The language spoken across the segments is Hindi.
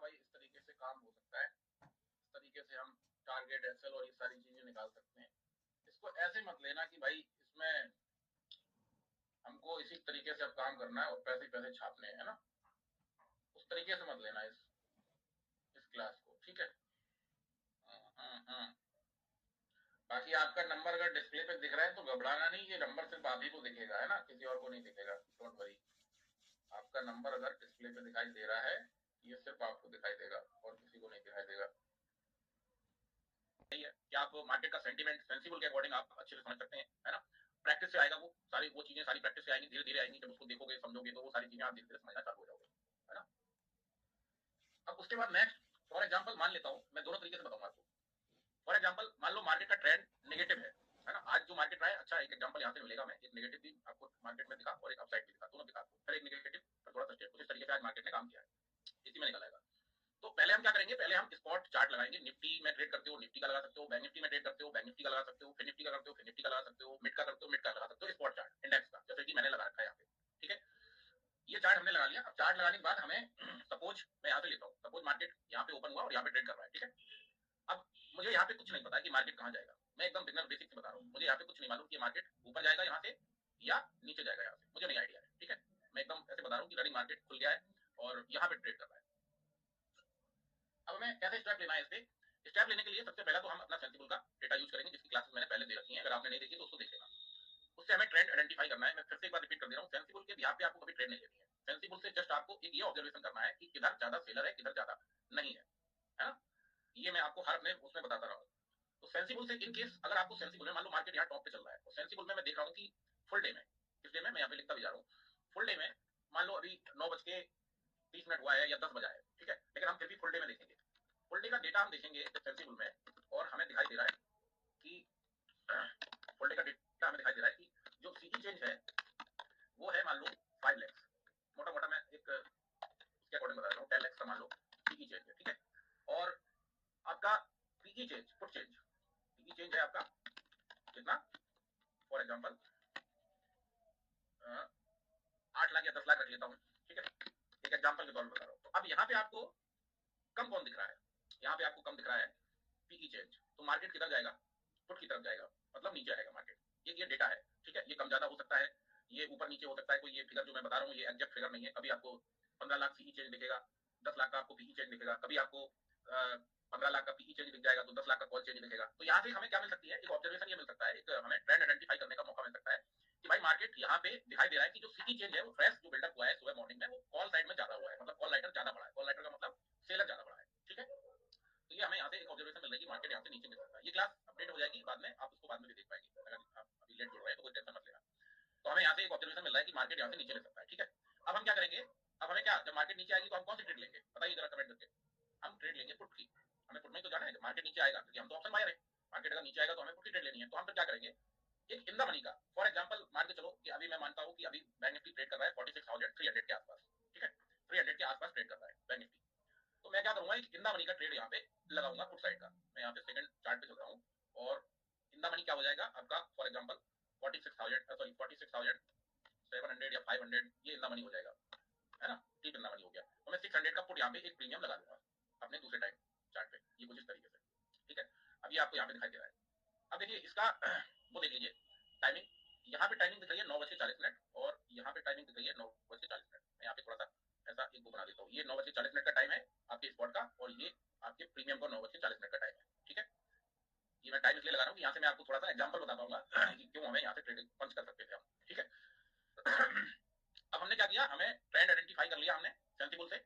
भाई इस तरीके से काम हो सकता है, इस तरीके से हम टारगेट एसएल और ये सारी चीजें निकाल सकते हैं। इसको ऐसे मत लेना कि भाई इसमें हमको इसी तरीके से अब काम करना है और पैसे पैसे छापने हैं, है ना। उस तरीके से मत लेना इस क्लास को, ठीक है। बाकी आपका नंबर अगर डिस्प्ले पे दिख रहा है तो घबराना नहीं, ये नंबर सिर्फ आप ही को दिखेगा, है ना, किसी और को नहीं दिखेगा, डोंट वरी। आपका नंबर अगर डिस्प्ले पे दिखाई दे रहा है, ये सिर्फ आपको दिखाई देगा और किसी को नहीं दिखाई देगा। सही है कि आप मार्केट का सेंटीमेंट सेंसिबल के अकॉर्डिंग आप अच्छे से समझ सकते हैं, है ना। प्रैक्टिस से आएगा वो चीजें सारी प्रैक्टिस से आएंगी, धीरे धीरे आएंगी। जब उसको देखोगे समझोगे तो वो सारी चीजें आप धीरे धीरे समझना चालू हो जाओगे, है ना। अब उसके बाद नेक्स्ट फॉर एग्जाम्पल मान लेता हूँ, मैं दोनों तरीके से बताऊंगा आपको। फॉर एग्जाम्पल मान लो मार्केट का ट्रेंड नेगेटिव है ना। आज जो मार्केट रहा है, अच्छा एक एग्जाम्पल यहाँ से मिलेगा, मैं एक नेगेटिव भी आपको मार्केट में दिखा और एक अपसाइड भी दिखा, दोनों दिखा। फिर एक नेगेटिव पर थोड़ा सा स्टेप, उस तरीके से आज मार्केट ने काम किया है, इसी में निकल आएगा। तो पहले हम क्या करेंगे, पहले हम स्पॉट चार्ट लगाएंगे। निफ्टी में ट्रेड करते हो निफ्टी का लगा सकते हो, बैंक निफ्टी में ट्रेड करते हो बैंक निफ्टी का लगा सकते हो, फिर निफ्टी का करते हो फिर निफ्टी का लगा सकते हो, मिड का करते हो मिड का लगा सकते हो, स्पॉट चार्ट इंडेक्स का, जैसे कि मैंने लगा रखा है यहाँ पे, ठीक है। ये चार्ट हमने लगा लिया। अब चार्ट लगाने के बाद हमें सपोज मैं यहाँ से लेता हूँ, सपोज मार्केट यहाँ पे ओपन हुआ और यहाँ पे ट्रेड कर रहा है, ठीक है। अब मुझे यहाँ पे कुछ नहीं पता कि मार्केट कहाँ जाएगा, मैं एकदम बिगनर बेसिक से बता रहा हूँ। मुझे यहाँ पे कुछ नहीं मालूम कि मार्केट ऊपर जाएगा यहाँ से या नीचे जाएगा यहाँ से, मुझे नहीं आइडिया है, ठीक है। मैं एकदम ऐसे बता रहा हूँ कि रनिंग मार्केट खुल गया है और यहाँ पे ट्रेड कर रहा है। अब हमें कैसे स्टेप लेना है, इस पे स्टेप लेने के लिए सबसे पहला तो हम अपना सेंसिबल का डेटा यूज करेंगे, जिसकी क्लासेस मैंने पहले दे रखी है। अगर आपने नहीं देखी तो उसको देख लेना। उससे हमें ट्रेंड आइडेंटिफाई करना है। मैं फिर से एक बार रिपीट कर दे रहा हूँ, सेंसिबल के यहाँ पे आपको कभी ट्रेड नहीं लेनी है। सेंसिबल से जस्ट आपको एक ये ऑब्जर्वेशन करना है कि किधर ज्यादा सेलर है किधर ज्यादा नहीं है ना। ये मैं आपको हर अपने उसमें बताता रहा हूँ। तो सेंसिबल से इन केस अगर आपको सेंसिबल में मान लो मार्केट यहाँ टॉप पे चल रहा है, तो सेंसिबल में मैं देख रहा हूँ कि फुल डे में, किस डे में मैं यहाँ पे लिखता भी जा रहा हूँ, फुल डे में मान लो अभी 9:30 हुआ है या 10 बजा है, ठीक है, लेकिन हम फिर भी फुल डे में देखेंगे। फुल डे का डेटा हम देखेंगे सेंसिबल में और हमें दिखाई दे रहा है कि फुल डे का डेटा हमें दिखाई दे रहा है कि जो सीई चेंज है वो है मान लो 5 लाख, मोटा मोटा मैं एक उसके अकॉर्डिंग बता रहा हूँ, 10 लाख का मान लो सीई चेंज है, ठीक है। और आपका PE change put change, PE change है आपका कितना, फॉर एग्जांपल 8 लाख या 10 लाख रख लेता हूँ, ठीक है, एक एग्जांपल के तौर पर बता रहा हूँ। तो अब यहाँ पे आपको कम कौन दिख रहा है, यहाँ पे आपको कम दिख रहा है पीई चेंज, तो मार्केट किधर जाएगा, पुट की तरफ जाएगा, मतलब नीचे आएगा मार्केट। ये डेटा है, ठीक है। ये कम ज्यादा हो सकता है, ये ऊपर नीचे हो सकता है, कोई ये फिगर जो मैं बता रहा हूँ ये एग्जैक्ट फिगर नहीं है। कभी आपको 15 लाख सीई चेंज दिखेगा, 10 लाख का आपको पीई चेंज दिखेगा, कभी आपको 15 लाख का पीई चेंज दिख जाएगा तो 10 लाख का कॉल चेंज दिखेगा। तो यहाँ से हमें क्या मिल सकती है, एक ऑब्जर्वेशन ये मिल सकता है, एक हमें ट्रेंड आइडेंटिफाई करने का मौका मिल सकता है कि भाई मार्केट यहाँ पे दिखाई दे रहा है कि जो सीई चेंज है वो फ्रेश जो बिल्डअप हुआ है सुबह मॉर्निंग में वो कॉल साइड में ज्यादा हुआ है, मतलब कॉल लाइटर ज्यादा बढ़ा है। कॉल लाइटर का मतलब सेलर ज्यादा बढ़ा है, ठीक है। तो ये हमें यहाँ से एक ऑब्जर्वेशन मिल रही है कि मार्केट यहाँ से नीचे गिर सकता है। ये क्लास अपडेट हो जाएगी बाद में, आप उसको बाद में भी देख पाएंगे, अगर आप अभी लेट जुड़ रहे हैं तो कोई टेंशन मत लेना। तो हमें यहाँ से एक ऑब्जर्वेशन मिल रहा है कि मार्केट यहाँ से नीचे गिर सकता है, ठीक है। अब हम क्या करेंगे, अब हमें क्या, जब मार्केट नीचे आएगी तो हम कौन सी ट्रेड लेंगे, बताइए जरा कमेंट करके। हम ट्रेड लेंगे पुट की, हमें पुट में तो जाना है, मार्केट नीचे आएगा क्योंकि हम तो ऑप्शन बायर है। मार्केट अगर नीचे आएगा तो हमें पुट की ट्रेड लेनी है, तो हम फिर क्या करेंगे, एक इन द मनी का, फॉर एग्जाम्पल मान के चलो कि अभी मैं मानता हूँ कि अभी बैंक निफ्टी ट्रेड कर रहा है 46,300 के आसपास, ठीक है, 300 के आसपास ट्रेड कर रहा है बैंक निफ्टी। तो मैं क्या करूंगा, एक इन द मनी का ट्रेड यहाँ पे लगाऊंगा पुट साइड का। मैं यहाँ पे सेकंड चार्ट पे चलता हूँ और इन द मनी क्या हो जाएगा आपका, फॉर एग्जांपल 46,700 या 500, ये इन द मनी हो जाएगा, है ना, टीप इन द मनी हो गया। तो मैं 600 का पुट यहाँ पे एक प्रीमियम लगा दूंगा अपने दूसरे टाइम चार्ट पे, ये कुछ इस तरीके से, ठीक है। अब ये आपको यहाँ पे दिखाई दे रहा है। अब देखिए इसका वो देख लीजिए टाइमिंग, यहाँ पे टाइमिंग दिख रही है 9:40 और यहाँ पे टाइमिंग दिख रही है 9:40। मैं यहाँ पे थोड़ा सा ऐसा एक वो बना देता हूँ, ये 9:40 का टाइम है आपके स्पॉट का और ये आपके प्रीमियम का 9:40 का टाइम है, ठीक है। ये मैं टाइम इसलिए लगा रहा हूँ कि यहाँ से मैं आपको थोड़ा सा एग्जांपल बता पाऊंगा कि क्यों हमें यहाँ से ट्रेडिंग पंच कर सकते थे हम, ठीक है। अब हमने क्या किया, हमें ट्रेंड आइडेंटिफाई कर लिया हमने सेंसिबल से,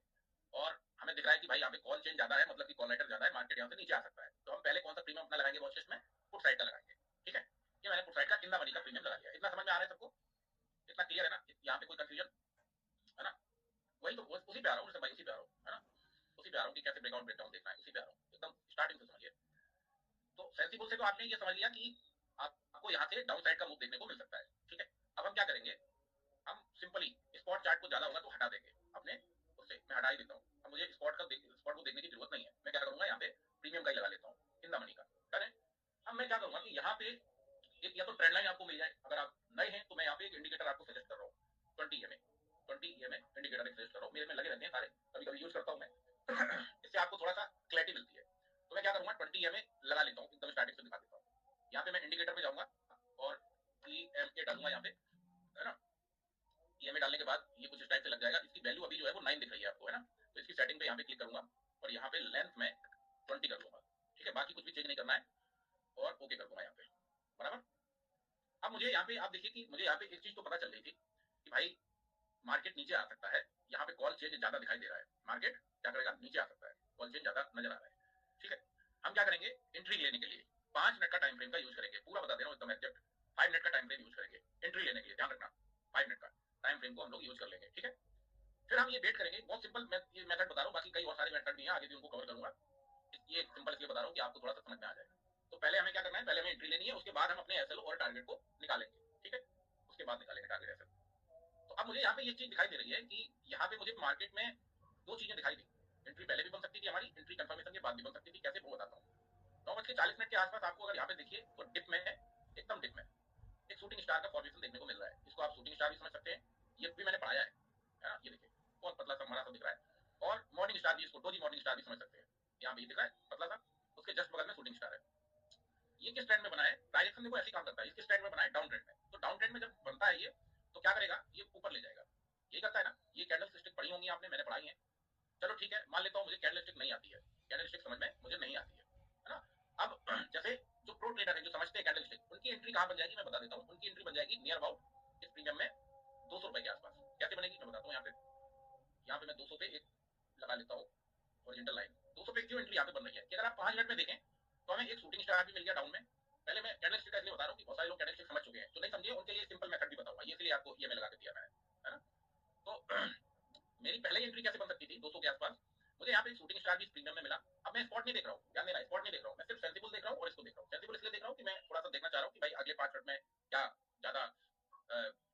और हमें दिख रहा है कि भाई यहाँ पे कॉल चेंज ज्यादा है, मतलब कि कॉल राइटर ज्यादा है, मार्केट यहाँ से नीचे आ सकता है। तो हम पहले कौन सा प्रीमियम अपना लगाएंगे वॉच लिस्ट में, पुट साइड का लगाएंगे, ठीक है। ये मैंने पुट साइड का इन द मनी का प्रीमियम लगा लिया। इतना समझ में आ रहा है सबको, इतना क्लियर है ना, यहाँ पे कोई कंफ्यूजन है ना। वही तो उसी पे आ रहा हूँ भाई, उसी पे आ रहा हूँ, है ना, उसी पे आ रहा हूँ कि कैसे ब्रेकआउट ब्रेकडाउन देखना है, उसी पे आ रहा हूँ एकदम स्टार्टिंग से समझिए। तो सेंसिबल से तो आपने ये समझ लिया कि आपको यहाँ से डाउन साइड का मूव देखने को मिल सकता है, ठीक है। अब हम क्या करेंगे, हम सिंपली स्पॉट चार्ट को ज्यादा होगा तो हटा देंगे अपने उससे, मैं हटा ही देता हूँ। अब मुझे स्पॉट को देखने की जरूरत नहीं है, मैं क्या करूंगा यहाँ पे प्रीमियम का ही लगा लेता हूँ, इन द मनी का करें। अब मैं क्या करूंगा कि यहाँ पे एक या तो ट्रेंड लाइन आपको मिल जाए, अगर आप नए हैं तो मैं यहाँ पे एक इंडिकेटर आपको सजेस्ट कर रहा हूँ 20 EMA इंडिकेटर सजेस्ट कर रहा हूँ, मेरे में लगे रहते हैं सारे, कभी कभी यूज करता हूँ मैं लाइन दिख रही है आपको, है ना। तो इसकी सेटिंग पे यहाँ पे क्लिक करूंगा और यहाँ पे लेंथ में 20 कर लूंगा, ठीक है। बाकी कुछ भी चेंज नहीं करना है और ओके कर दूंगा यहाँ पे, बराबर। अब मुझे यहाँ पे आप देखिए कि मुझे यहाँ पे एक चीज तो पता चल रही थी कि भाई मार्केट नीचे आ सकता है, यहाँ पे कॉल चेंज ज्यादा दिखाई दे रहा है, मार्केट क्या करेगा, नीचे आ सकता है, कॉल चेंज ज्यादा नजर आ रहा है, ठीक है। हम क्या करेंगे, एंट्री लेने के लिए 5 मिनट का टाइम फ्रेम का यूज करेंगे, पूरा बता दे रहा हूँ एकदम एग्जैक्ट। 5 मिनट का टाइम फ्रेम यूज करेंगे एंट्री लेने के लिए, ध्यान रखना 5 मिनट का टाइम फ्रेम को हम लोग यूज कर लेंगे, ठीक है। फिर हम ये वेट करेंगे, बहुत सिंपल ये मेथड बता रहा हूँ, बाकी कई और सारे मेथड भी हैं, आगे भी उनको कवर करूंगा। ये सिंपल इसलिए बता रहा हूँ कि आपको थोड़ा सा समझ में आ जाए। तो पहले हमें क्या करना है, पहले हमें एंट्री लेनी है, उसके बाद हम अपने एसएल और टारगेट को निकालेंगे, ठीक है। उसके बाद निकालेंगे टारगेट एसएल। तो अब मुझे यहाँ पे ये चीज दिखाई दे रही है कि यहाँ पे मुझे मार्केट में दो चीजें दिखाई दी। एंट्री पहले भी बन सकती थी हमारी, एंट्री कंफर्मेशन के बाद भी बन सकती थी, कैसे वो बताता हूँ। 9:40 के आसपास आपको अगर यहाँ पे देखिए तो डिप में है, एकदम डिप में एक शूटिंग स्टार का फॉर्मेशन देखने को मिल रहा है। इसको आप शूटिंग स्टार भी समझ सकते हैं, ये भी मैंने पढ़ाया है ना। ये देखिए बहुत पतला सा हमारा सा दिख रहा है। और मॉर्निंग स्टार भी, इसको डोजी मॉर्निंग स्टार भी समझ सकते हैं, यहाँ पे ये दिख रहा है पतला सा, उसके जस्ट बगल में शूटिंग स्टार है। ये किस ट्रेंड में बना है, डायरेक्शन देखो ऐसे काम करता है, इसके ट्रेंड में बना है डाउन ट्रेंड में। तो डाउन ट्रेंड में जब बनता है ये तो क्या करेगा, ये ऊपर ले जाएगा, यही करता है ना। ये कैंडल स्टिक पढ़ी होंगी आपने, मैंने पढ़ाई है। चलो ठीक है, मान लेता हूँ मुझे कैंडल स्टिक नहीं आती है, कैंडल स्टिक समझ में मुझे नहीं आती है ना। अब जैसे जो प्रो ट्रेडर है, जो समझते हैं कैंडल स्टिक, उनकी एंट्री कहाँ बन जाएगी मैं बता देता हूँ। उनकी एंट्री बन जाएगी नियर अबाउट इस प्रीमियम में 200 रुपए के आसपास। कैसे बनेगी मैं बताता हूँ। यहाँ पे मैं 200 पे एक लगा लेता हूँ ओरिजेंटल लाइन। 200 पे क्यों एंट्री यहाँ पे बन रही है कि अगर आप 5 मिनट में देखें तो हमें एक शूटिंग स्टार भी मिल गया डाउन में। पहले मैं कैंडल स्टिक का इसलिए बता रहा हूँ कि बहुत सारे लोग कैंडल स्टिक समझ चुके हैं, जो नहीं समझे उनके लिए सिंपल मेथड भी बताऊंगा, ये इसलिए आपको ये मैं लगा के दिया मैंने, है ना। तो मेरी पहले एंट्री कैसे बन सकती थी 200 के आसपास, मुझे यहाँ पे एक शूटिंग स्टार भी प्रीमियम में मिला। अब मैं स्पॉट नहीं देख रहा हूँ, ध्यान देना, स्पॉट नहीं देख रहा हूँ, मैं सिर्फ सेंसिबल देख रहा हूँ और इसको देख रहा हूँ। सेंसिबल इसलिए देख रहा हूँ कि मैं थोड़ा सा देखना चाह रहा हूँ कि भाई अगले 5 मिनट में क्या ज्यादा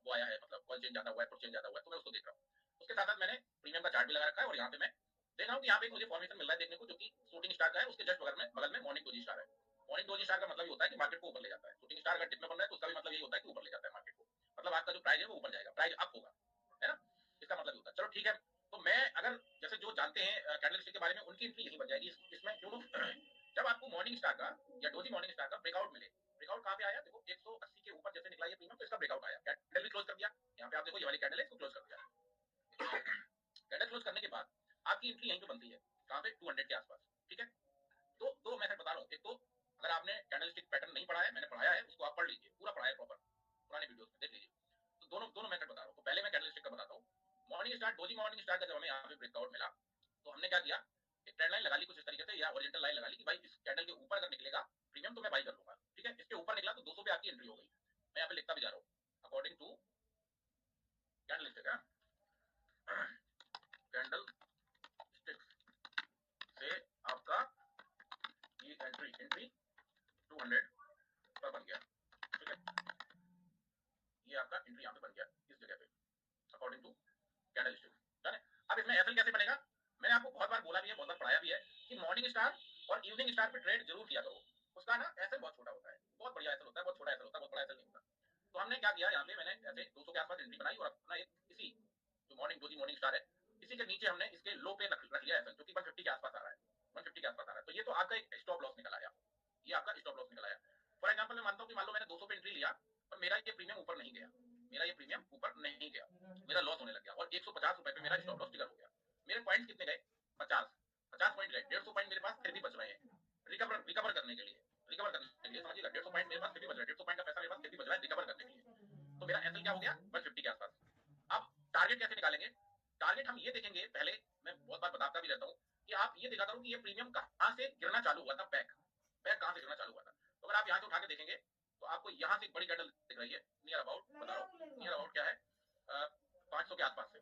वो आया है, मतलब कॉल चेंज ज्यादा हुआ है, प्रो चेंज ज्यादा हुआ है, तो मैं उसको देख रहा हूँ। उसके साथ साथ मैंने प्रीमियम का चार्ट भी लगा रखा है और यहाँ पे मैं देख रहा हूँ कि यहाँ पे मुझे फॉर्मेशन मिल रहा है देखने को, जो कि शूटिंग स्टार का है। उसके जस्ट बगल में मॉर्निंग डोजी स्टार है। मॉर्निंग डोजी स्टार का मतलब ये होता है कि मार्केट को ऊपर ले जाता है। शूटिंग स्टार अगर डिप में बन रहा है तो उसका भी मतलब ये होता है कि ऊपर ले जाता है मार्केट को, मतलब आपका जो प्राइस है वो ऊपर जाएगा, प्राइस अप होगा, है ना। इसका मतलब होता है। चलो ठीक है, तो मैं अगर जैसे जो जानते हैं कैंडल स्टिक के बारे में, उनकी एंट्री यही बन जाएगी इसमें। क्यों, जब आपको मॉर्निंग स्टार का या डोजी मॉर्निंग स्टार का ब्रेकआउट मिले, ब्रेकआउट कहाँ पे आया देखो, 180 के ऊपर जैसे निकला ये प्रीमियम, तो इसका ब्रेकआउट आया, कैंडल भी क्लोज कर दिया। यहाँ पे आप देखो ये वाली कैंडल है, इसको क्लोज कर दिया। कैंडल क्लोज करने के बाद आपकी एंट्री यहीं पे बनती है, कहाँ पे, 200 के आसपास, ठीक है। तो दो मेथड बता रहा हूँ। एक तो अगर आपने कैंडल स्टिक पैटर्न नहीं पढ़ा है, मैंने पढ़ाया है, उसको आप पढ़ लीजिए, पूरा पढ़ाया है प्रॉपर, पुराने वीडियोस में देख लीजिए। तो दोनों दोनों मेथड बता रहा हूँ। तो पहले मैं कैंडल स्टिक का बताता हूँ। Morning star, doji morning star का जब हमें यहाँ पे ब्रेकआउट मिला तो हमने क्या किया, एक ट्रेंड लाइन लगा ली कुछ इस तरीके से, या ओरिएंटल लाइन लगा ली कि भाई इस कैंडल के ऊपर अगर निकलेगा प्रीमियम तो मैं बाई कर लूंगा, ठीक है। इसके ऊपर निकला तो 200 पे आपकी एंट्री हो गई। मैं यहाँ पे लिखता भी जा रहा हूँ according to candlestick, candlestick से आपका ये एंट्री 200 पर बन गया, ठीक है। ये आपका एंट्री यहाँ पे बन गया इस जगह पे अकॉर्डिंग टू कैंडल स्टिक, जाने। अब इसमें एसएल कैसे बनेगा, मैंने आपको बहुत बार बोला भी है, बहुत बार पढ़ाया भी है कि मॉर्निंग स्टार और इवनिंग स्टार पे ट्रेड जरूर किया करो। उसका ना एसएल बहुत छोटा होता है, बहुत बढ़िया एसएल होता है, बहुत छोटा एसएल होता है, बहुत बड़ा एसएल नहीं होता। तो हमने क्या किया, यहाँ पे मैंने ऐसे 200 के आसपास एंट्री बनाई और अपना एक इसी जो मॉर्निंग डोजी मॉर्निंग स्टार है, इसी के नीचे हमने इसके लो पे रख लिया एसएल, जो कि 150 के आसपास आ रहा है, 150 के आसपास आ रहा है। तो ये तो आपका एक स्टॉप लॉस निकल आया, ये आपका स्टॉप लॉस निकल आया। फॉर एग्जाम्पल मैं मानता हूँ कि मान लो मैंने 200 पे एंट्री लिया और मेरा ये प्रीमियम ऊपर नहीं गया, मेरा ये प्रीमियम ऊपर नहीं गया, मेरा लॉस होने लग गया और 150 रुपए पे मेरा स्टॉप लॉस ट्रिगर हो गया। मेरे पॉइंट्स कितने गए, 50 पॉइंट गए, 150 पॉइंट मेरे पास फिर भी बच रहे हैं रिकवर करने के लिए, समझिएगा। 150 पॉइंट मेरे पास फिर भी बच रहा है, 150 पॉइंट का पैसा मेरे पास फिर भी बच रहा है रिकवर करने के लिए। तो मेरा एसएल क्या हो गया, 150 के आसपास। अब टारगेट कैसे निकालेंगे, टारगेट हम ये देखेंगे, पहले मैं बहुत बार बताता भी रहता हूँ कि आप ये देखा करो कि ये प्रीमियम कहाँ से गिरना चालू हुआ था, बैक कहाँ से गिरना चालू हुआ था। तो अगर आप यहाँ से उठा के देखेंगे तो आपको यहाँ से एक बड़ी कैंडल दिख रही है नियर अबाउट, बता रहा हूँ नियर अबाउट क्या है, 500 के आसपास से,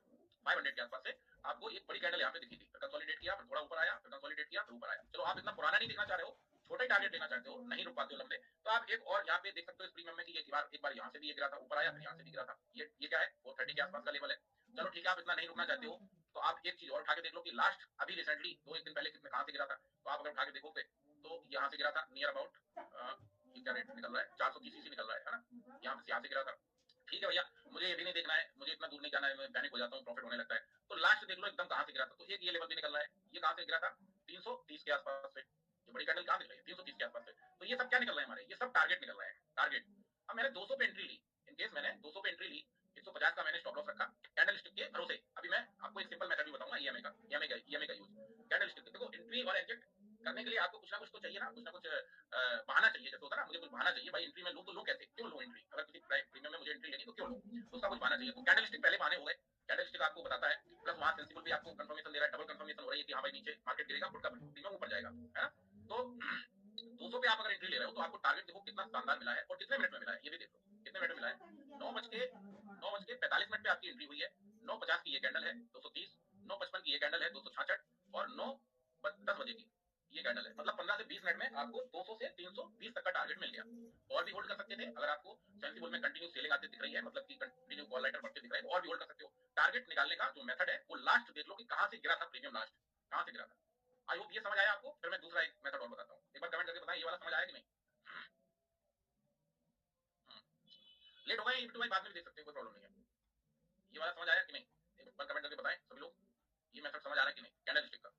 500 के आसपास से आपको एक बड़ी कैंडल यहाँ पे दिखी थी, फिर कंसोलिडेट किया, फिर थोड़ा ऊपर आया, फिर कंसोलिडेट किया, फिर ऊपर आया। चलो आप इतना पुराना नहीं देखना चाह रहे हो, छोटे टारगेट देखना चाहते हो, नहीं रुक पाते हो लंबे, तो आप एक और यहाँ पे देख सकते हो इस प्रीमियम में कि एक बार यहाँ से भी गिरा था, ऊपर आया, फिर यहाँ से भी गिरा था। ये क्या है, 430 के आसपास का लेवल है। चलो ठीक है, आप इतना नहीं रुकना चाहते हो तो आप एक चीज और उठा के देख लो कि लास्ट अभी रिसेंटली 2-1 दिन पहले कितने कहाँ से गिरा था। तो आप अगर उठा के देखोगे तो यहाँ से गिरा था नियर अबाउट, ये क्या रेट निकल रहा है, 430 निकल रहा है ना, यहाँ से गिरा था। ठीक है भैया, मुझे ये भी नहीं देखना है, मुझे इतना दूर नहीं जाना है, मैं पैनिक हो जाता हूँ, प्रॉफिट होने लगता है। तो लास्ट देख लो एकदम कहाँ से गिरा था, तो एक ये लेवल भी निकल रहा है, ये कहाँ से गिरा था, 330 के आसपास से। ये बड़ी कैंडल कहाँ दिख रही है, 330 के आसपास से। तो ये सब क्या निकल रहा है हमारे, ये सब टारगेट निकल रहा है, टारगेट। अब मैंने 200 पे एंट्री ली, इन केस मैंने 200 पे एंट्री ली, 150 का मैंने स्टॉप लॉस रखा कैंडलस्टिक के भरोसे। अभी मैं आपको एक सिंपल मेथड भी बताऊंगा ईएमए का यूज कैंडलस्टिक। देखो एंट्री और एग्जिट करने के लिए आपको कुछ ना कुछ तो चाहिए ना, कुछ ना कुछ बहाना चाहिए। जैसे होता है ना, मुझे कुछ बहाना चाहिए भाई, एंट्री में लूं तो लूं कैसे, क्यों लूं एंट्री, अगर किसी प्रीमियम में मुझे एंट्री लेनी तो क्यों लूं, तो उसका कुछ बहाना चाहिए। तो कैंडलस्टिक पहले बहाने हो गए, कैंडलस्टिक आपको बताता है, प्लस वहां सेंसिबल भी आपको कंफर्मेशन दे रहा है, डबल कंफर्मेशन हो रही है कि हाँ भाई नीचे मार्केट गिरेगा, पुट का प्रीमियम ऊपर जाएगा, है ना। तो 200 पे आप अगर एंट्री ले रहे हो तो आपको टारगेट देखो कितना शानदार मिला है और कितने मिनट में मिला है, ये भी देखो कितने मिनट में मिला है। 9:45 की आपकी एंट्री हुई है, 9:50 की ये कैंडल है 230, 9:55 की ये कैंडल है 266 और 9:10 की ये कैंडल है। मतलब 15 से 20 मिनट में आपको 200 से 320 तक का टारगेट मिल गया। और भी होल्ड कर सकते थे, अगर आपको सेंसिबल में कंटिन्यू सेलिंग आती दिख रही है, मतलब कि कंटिन्यू कॉल राइटर बढ़ते दिख रहे हैं, और भी होल्ड कर सकते हो। टारगेट निकालने का जो मेथड है वो लास्ट देख लो कि कहां से गिरा था प्रीमियम, लास्ट कहां से गिरा था। आई होप ये समझ आया आपको। फिर मैं दूसरा एक मेथड और बताता हूँ, एक बार कमेंट करके बताएं ये वाला समझ आया कि नहीं। लेट हो गए ये तो भाई बाद में भी देख सकते हैं, कोई प्रॉब्लम नहीं है। ये वाला समझ आया कि नहीं, एक बार कमेंट करके बताएं सभी लोग, ये मेथड समझ आ रहा है कि नहीं कैंडलस्टिक का।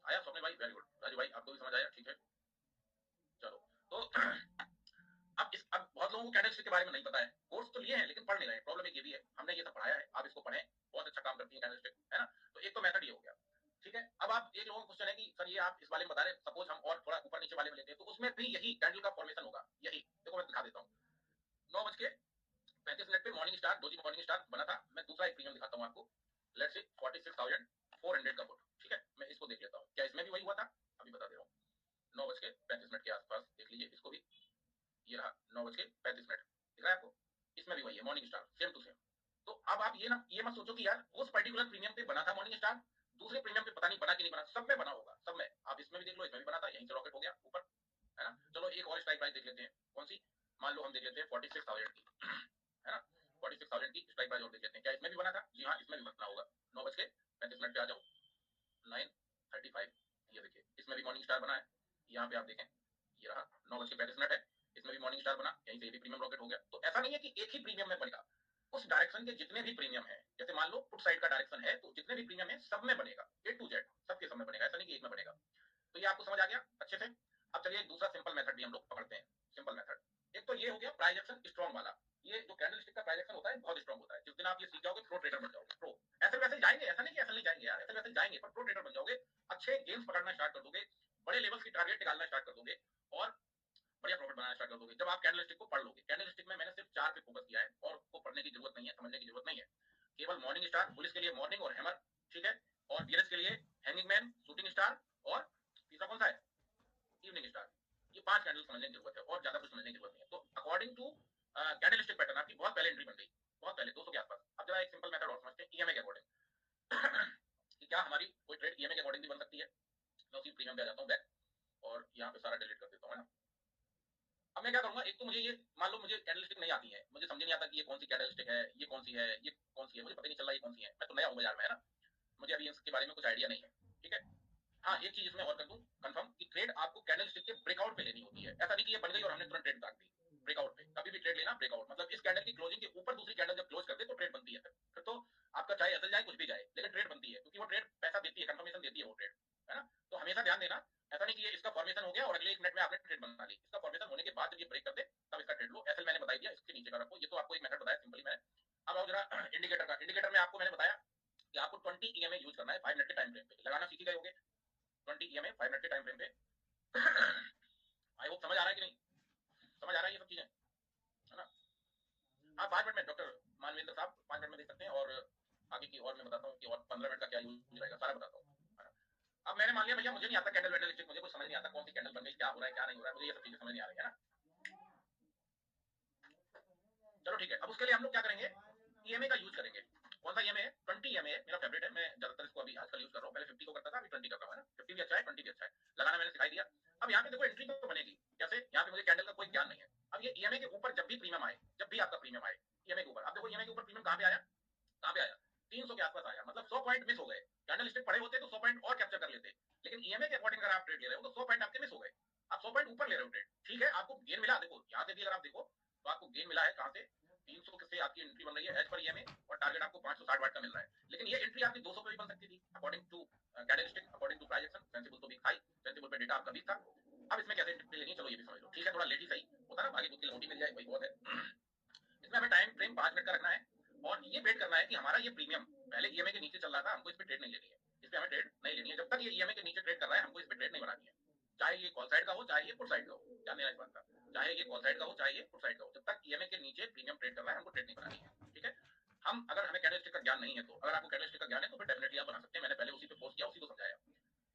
आया स्वप्न भाई, वेरी गुड। राजू भाई आपको भी समझ आया, ठीक है चलो। तो अब बहुत लोगों को कैंडलस्टिक के बारे में नहीं पता है, कोर्स तो लिए हैं लेकिन पढ़ नहीं रहे। प्रॉब्लम एक ये भी है, हमने ये सब पढ़ाया है, आप इसको पढ़ें, बहुत अच्छा काम करती है कैंडलस्टिक, है ना। तो एक तो मेथड ये हो गया, ठीक है। अब आप एक लोगों को क्वेश्चन है कि सर ये आप इस वाले में बता रहे, सपोज हम और थोड़ा ऊपर नीचे वाले में लेते हैं तो उसमें भी यही कैंडल का फॉर्मेशन होगा, यही देखो मैं दिखा देता हूँ। 9:35 पे morning star, doji morning star बना था। मैं दूसरा एक प्रीमियम दिखाता हूँ आपको, लेट्स से 46,400 का फुट, ठीक है। मैं इसको देख लेता हूँ, क्या इसमें भी वही हुआ था, अभी बता दे रहा हूँ। 9:35 के आसपास देख लीजिए इसको भी, ये रहा 9:35 दिख रहा है आपको, इसमें भी वही है morning star, same to same. तो अब आप ये मत सोचो कि यार उस पर्टिकुलर प्रीमियम पे बना था मॉर्निंग स्टार, दूसरे प्रीमियम पे पता नहीं बना कि नहीं बना, सब में बना होगा, सब में। आप इसमें भी देख लो, इसमें भी बना था, यहीं से रॉकेट हो गया ऊपर, है ना। चलो एक और स्ट्राइक प्राइस देख लेते हैं, कौन सी, मान लो हम देख लेते हैं 46,000 की, है ना। 46,000 की स्ट्राइक प्राइस और देख लेते हैं, क्या इसमें भी बना था, जी हाँ इसमें भी बना होगा। 9:35 पे आ जाओ, 9:35, ये देखिए इसमें भी मॉर्निंग स्टार बना है, यहाँ पे आप देखें ये रहा 9:35 है, इसमें भी मॉर्निंग स्टार बना, यहीं से भी प्रीमियम रॉकेट हो गया। तो ऐसा नहीं है कि एक ही प्रीमियम में बनेगा, उस डायरेक्शन के जितने भी प्रीमियम है, जैसे मान लो पुट साइड का डायरेक्शन है तो जितने भी प्रीमियम है सब में बनेगा, ए टू जेड सबके सब में बनेगा, ऐसा नहीं कि एक में बनेगा। तो ये आपको समझ आ गया अच्छे से। अब चलिए दूसरा सिंपल मेथड भी हम लोग पकड़ते हैं, सिंपल मेथड। एक तो ये हो गया प्राइस एक्शन स्ट्रॉन्ग वाला, ये जो कैंडलस्टिक का प्राइस एक्शन होता है बहुत स्ट्रॉन्ग होता है। जिस दिन आप ये सीख जाओगे प्रो ट्रेडर बन जाओगे, प्रो ऐसे वैसे जाएंगे, ऐसा नहीं कि ऐसा नहीं जाएंगे यार, ऐसे वैसे जाएंगे पर प्रो ट्रेडर बन जाओगे, अच्छे गेम्स पकड़ना स्टार्ट कर दोगे, बड़े लेवल्स की टारगेट निकालना स्टार्ट कर दोगे और बढ़िया प्रॉफिट बनाना स्टार्ट कर दोगे जब आप कैंडलस्टिक को पढ़ लोगे। कैंडलस्टिक में मैंने सिर्फ 4 पे फोकस किया है और को पढ़ने की जरूरत नहीं है, समझने की जरूरत नहीं है। केवल मॉर्निंग स्टार, बुलिस के लिए मॉर्निंग और हैमर, ठीक है, और बियर्स के लिए हैंगिंग मैन, शूटिंग स्टार और तीसरा कौन सा है, इवनिंग स्टार। ये 5 कैंडल समझने की जरूरत है और ज्यादा कुछ समझने की जरूरत नहीं है। तो अकॉर्डिंग टू कैंडलस्टिक पैटर्न आपकी बहुत पहले एंट्री बन गई, बहुत पहले 200 के आसपास। अब जरा एक सिंपल मेथड और समझते हैं ईएमए के अकॉर्डिंग कि क्या हमारी कोई ट्रेड ईएमए के अकॉर्डिंग भी बन सकती है। मैं उसी प्रीमियम पे आ जाता हूँ बैक और यहाँ पे सारा डिलीट कर देता हूँ, है ना। अब मैं क्या करूंगा, एक तो मुझे ये मान लो मुझे कैंडलस्टिक नहीं आती है, मुझे समझ नहीं आता कि ये कौन सी कैंडलस्टिक है, ये कौन सी है, ये कौन सी है, मुझे पता नहीं चल रहा ये कौन सी है, मैं तो नया हूँ बाजार में, है ना, मुझे अभी इसके बारे में कुछ आइडिया नहीं है, ठीक है। हाँ एक चीज इसमें और कर दूं कंफर्म कि ट्रेड आपको कैंडलस्टिक के ब्रेकआउट पे लेनी होती है, ऐसा नहीं कि ये बन गई और हमने तुरंत ट्रेड काट दी। ब्रेकआउट पे कभी भी ट्रेड लेना, ब्रेकआउट मतलब इस कैंडल की क्लोजिंग के ऊपर दूसरी कैंडल जब क्लोज कर दे तो ट्रेड बनती है। फिर तो आपका चाहे असल जाए कुछ भी जाए लेकिन ट्रेड बनती है, क्योंकि वो ट्रेड पैसा देती है, कंफर्मेशन देती है वो ट्रेड, है ना। तो हमेशा ध्यान देना, ऐसा नहीं कि ये इसका फॉर्मेशन हो गया और अगले 1 मिनट में आपने ट्रेड बना ली, इसका फॉर्मेशन होने के बाद जब ये ब्रेक कर दे तब इसका ट्रेड लो। एसएल मैंने बता दिया, इसके नीचे का रखो, ये तो आपको एक मेथड बताया सिंपली मैंने। अब आओ जरा इंडिकेटर का। इंडिकेटर में आपको मैंने बताया कि आपको 20 ईएमए यूज करना है 5 मिनट के टाइम फ्रेम पे, लगाना सीख गए होगे 20 ईएमए 5 मिनट के टाइम फ्रेम पे। आई होप समझ आ रहा है कि नहीं, समझ आ रहा है ये सब चीजें, है ना। हाँ 5 मिनट में डॉक्टर मानवेंद्र साहब 5 मिनट में देख सकते हैं, और आगे की और मैं बताता हूँ कि और 15 मिनट का क्या यूज रहेगा सारा बताता हूँ। अब मैंने मान लिया भैया मुझे नहीं आता कैंडल वैंडल स्टिक, मुझे कुछ समझ नहीं आता कौन सी कैंडल बन गई, क्या हो रहा है क्या नहीं हो रहा है, मुझे ये सब चीजें समझ नहीं आ रही है ना। चलो ठीक है, अब उसके लिए हम लोग क्या करेंगे, ईएमए का यूज करेंगे। कौन सा ईएमए है, 20 ईएमए है, मेरा फेवरेट है, मैं ज्यादातर इसको अभी आजकल यूज कर रहा हूँ, पहले 50 को करता था, अभी 20 कर रहा हूँ, है ना। 50 भी अच्छा है, 20 भी अच्छा है, लगाना मैंने सिखाई दिया। अब यहाँ पे देखो एंट्री तो बनेगी जैसे, यहाँ पे मुझे कैंडल का कोई ज्ञान नहीं है। अब ये ईएमए के ऊपर जब भी प्रीमियम आए, जब भी आपका प्रीमियम आए ईएमए के ऊपर, अब देखो ईएमए के ऊपर प्रीमियम कहाँ पे आया, कहाँ पे आया, 300 के आसपास आया, मतलब 100 पॉइंट मिस हो गए। कैंडल स्टिक पड़े होते तो 100 पॉइंट और कैप्चर कर लेते, लेकिन ईएमए के अकॉर्डिंग अगर आप ट्रेड ले रहे हो तो 100 पॉइंट आपके मिस हो गए। आप 100 पॉइंट ऊपर ले रहे हो ट्रेड, ठीक है, आपको गेन मिला, देखो यहाँ से भी अगर आप देखो तो आपको गेन मिला है कहाँ से, 300 से आपकी एंट्री बन रही है एज पर ईएमए और टारगेट आपको 560 वाट का मिल रहा है। लेकिन ये एंट्री आपकी 200 पे भी बन सकती थी according to candlestick, according to price action. Sensible तो भी हाई, सेंसिबल पे डेटा आपका भी था। अब इसमें कैसे एंट्री लेनी, चलो ये भी समझ लो, ठीक है, थोड़ा लेट ही सही होता था ना, भागी दूध की लंगोटी मिल जाए, वही बहुत है। इसमें हमें टाइम फ्रेम 5 मिनट का रखना है और ये वेट करना है कि हमारा ये प्रीमियम पहले ईएमए के नीचे चल रहा था, हमको इस पे ट्रेड नहीं लेनी है, इस पे हमें ट्रेड नहीं लेनी है। जब तक ये ईएमए के नीचे ट्रेड कर रहा है, हमको इस पे ट्रेड नहीं बनानी है, चाहे ये कॉल साइड का हो, चाहे ये पुट साइड का हो, ध्यान देना इस बात का, चाहे ये कॉल साइड का हो, चाहे ये पुट साइड का हो, जब तक ईएमए के नीचे प्रीमियम ट्रेड कर रहा है, हमको ट्रेड नहीं बनानी है, ठीक है। हम अगर हमें कैंडलस्टिक का ज्ञान नहीं है, तो अगर आपको कैंडलस्टिक का ज्ञान है तो फिर डेफिनेटली आप बना सकते हैं, मैंने पहले उसी पे पोस्ट किया, उसी को समझाया।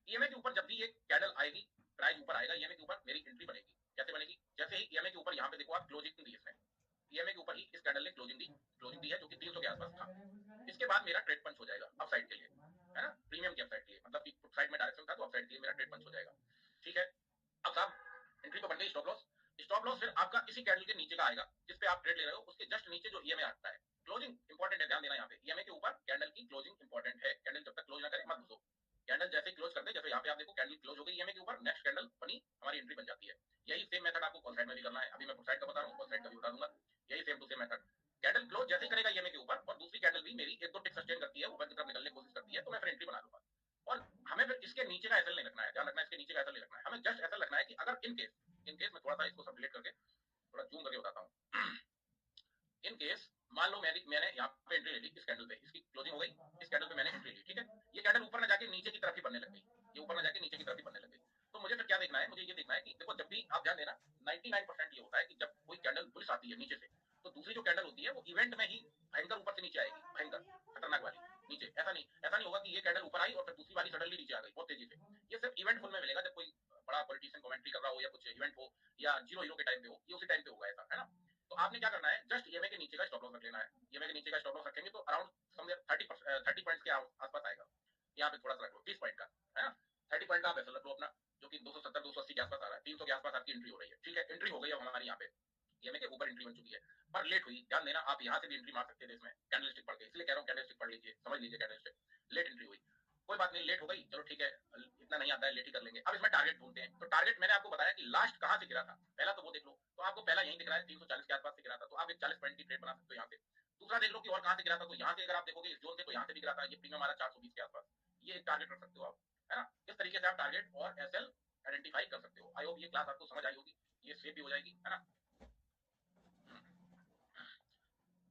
ईएमए के ऊपर जब भी ये कैंडल आएगी, प्राइस ऊपर आएगा, ईएमए के ऊपर मेरी एंट्री बनेगी। कैसे बनेगी? जैसे ही ईएमए के ऊपर यहाँ पे देखो आप क्लोजिंग दी इसने, ईएमए के ऊपर ही इस कैंडल ने क्लोजिंग दी है, जो कि 300 के आसपास था। इसके बाद मेरा ट्रेड पंच हो जाएगा अप साइड के लिए, है ना, प्रीमियम के अप साइड के लिए, मतलब पुट साइड में डायरेक्शन था तो अप साइड के लिए मेरा ट्रेड पंच हो जाएगा, ठीक है। अब साहब एंट्री तो बन गई, स्टॉप लॉस। स्टॉप लॉस फिर आपका इसी कैंडल के नीचे का आएगा, जिस पे आप ट्रेड ले रहे हो, उसके जस्ट नीचे जो ईएमए आता है। क्लोजिंग इंपॉर्टेंट है, ध्यान देना यहाँ पे, ईएमए के ऊपर कैंडल की क्लोजिंग इंपॉर्टेंट है। कैंडल जब तक क्लोज ना करे मत घुसो, कैंडल जैसे क्लोज कर दे, जैसे यहाँ पे आप देखो कैंडल क्लोज हो गई ईएमए के ऊपर, नेक्स्ट कैंडल बनी, हमारी एंट्री बन जाती है। यही सेम मेथड आपको कॉल साइड में भी करना है, अभी मैं पुट साइड का बता रहा हूँ, कॉल साइड का भी बता दूंगा, यही same to same method. Candle close जैसे ही करेगा ईएमए के ऊपर और दूसरी कैंडल भी मेरी एक दो टिक सस्टेन करती है, ऊपर की तरफ निकलने की कोशिश करती है, तो मैं फिर एंट्री बना लूंगा। और हमें फिर इसके नीचे का एसएल नहीं रखना है, ध्यान रखना है, इसके नीचे का एसएल नहीं रखना है, हमें जस्ट एसएल रखना है कि अगर इन केस मैं थोड़ा सा इसको सब डिलीट करके थोड़ा जूम करके बताता हूँ। इन केस मान लो मैंने यहाँ पे एंट्री ले ली इस कैंडल पे, इसकी क्लोजिंग हो गई, इस कैंडल पे मैंने एंट्री ली, ठीक है। ये कैंडल ऊपर ना जाके नीचे की तरफ ही बनने लग गई, ये ऊपर ना जाके नीचे की तरफ ही बनने लग गई, तो मुझे फिर क्या देखना है, मुझे ये देखना है कि देखो जब भी आप ध्यान देना 99% ये होता है कि जब कोई कैंडल बुलिश आती है नीचे से, तो दूसरी जो कैंडल होती है वो इवेंट में ही भयंकर ऊपर से नीचे आएगी, भयंकर खतरनाक वाली नीचे। ऐसा नहीं होगा कि ये कैंडल ऊपर आई और फिर दूसरी वाली सडनली नीचे आ गई बहुत तेजी से। ये सिर्फ इवेंट फुल में मिलेगा, जब कोई बड़ा पॉलिटिशियन कमेंट्री कर रहा हो या कुछ इवेंट हो या जीरो हीरो के टाइम पे हो, ये उसी टाइम पे होगा, ऐसा है ना। तो आपने क्या करना है, जस्ट ईएमए के नीचे का स्टॉप लॉस रख लेना है। ईएमए के नीचे का स्टॉप लॉस रखेंगे तो अराउंड समवेयर 30 पॉइंट्स के आसपास आएगा। यहाँ पे थोड़ा सा रख लो 30 पॉइंट का, है ना, 30 पॉइंट का आप ऐसा रख लो अपना, जो कि 270 280 के आसपास आ रहा है, 300 के आसपास आपकी एंट्री हो रही है, ठीक है। एंट्री हो गई अब हमारी यहाँ पे, ईएमए के ऊपर एंट्री बन चुकी है, पर लेट हुई, ध्यान देना, आप यहाँ से भी एंट्री मार सकते थे इसमें, कैंडलस्टिक पढ़ के, इसलिए कह रहा हूँ कैंडलस्टिक पढ़ लीजिए, समझ लीजिए कैंडलस्टिक। लेट एंट्री हुई, कोई बात नहीं, लेट हो गई, चलो ठीक है, इतना नहीं आता है, लेट ही कर लेंगे। अब इसमें टारगेट ढूंढते हैं, तो टारगेट मैंने आपको बताया कि लास्ट कहां से गिरा था, पहला तो वो देख लो, तो आपको पहला यही दिख रहा है 340 के आसपास से गिरा था, तो आप एक 40 पॉइंट की ट्रेड बना सकते हो यहाँ से। दूसरा देख लो कि और कहां से गिरा था, तो यहाँ से अगर आप देखोगे इस जोन से, तो यहाँ से भी गिरा था, ये प्रीमियम हमारा 420 के आसपास, ये एक टारगेट रख सकते हो आप, है ना। इस तरीके से आप टारगेट और एसएल आइडेंटिफाई कर सकते हो। आई होप ये क्लास आपको समझ आई होगी, ये सेव भी हो जाएगी, है ना।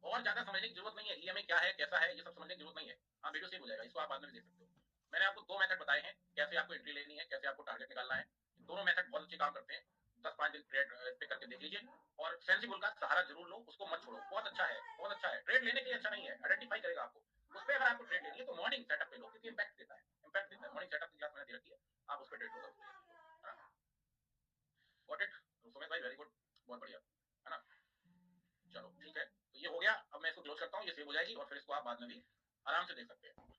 और ज्यादा समझने की जरूरत नहीं है, ईएमए क्या है कैसा है ये सब समझने की जरूरत नहीं है, हाँ वीडियो सेव हो जाएगा, इसको आप बाद में भी देख सकते हो। मैंने आपको 2 मेथड बताए हैं, कैसे आपको एंट्री लेनी है, कैसे आपको टारगेट निकालना है। दोनों मेथड बहुत अच्छे काम करते हैं, 10-5 दिन ट्रेड पे करके देख लीजिए, और सेंसिबल का सहारा जरूर लो, उसको मत छोड़ो, बहुत अच्छा है, बहुत अच्छा है। ट्रेड लेने के लिए अच्छा नहीं है, आइडेंटिफाई करेगा आपको, उस पर अगर आपको ट्रेड लेनी है तो मॉर्निंग सेटअप पे लो, क्योंकि इंपैक्ट देता है, इंपैक्ट देता है। मॉर्निंग सेटअप की क्लास मैंने दे रखी है, आप उस पर trade low. Got it Sumit भाई, वेरी गुड, बहुत बढ़िया, है ना। चलो ठीक है, तो ये हो गया। अब मैं इसको क्लोज करता हूँ, ये सेव हो जाएगी और फिर इसको आप बाद में भी आराम से देख सकते हैं।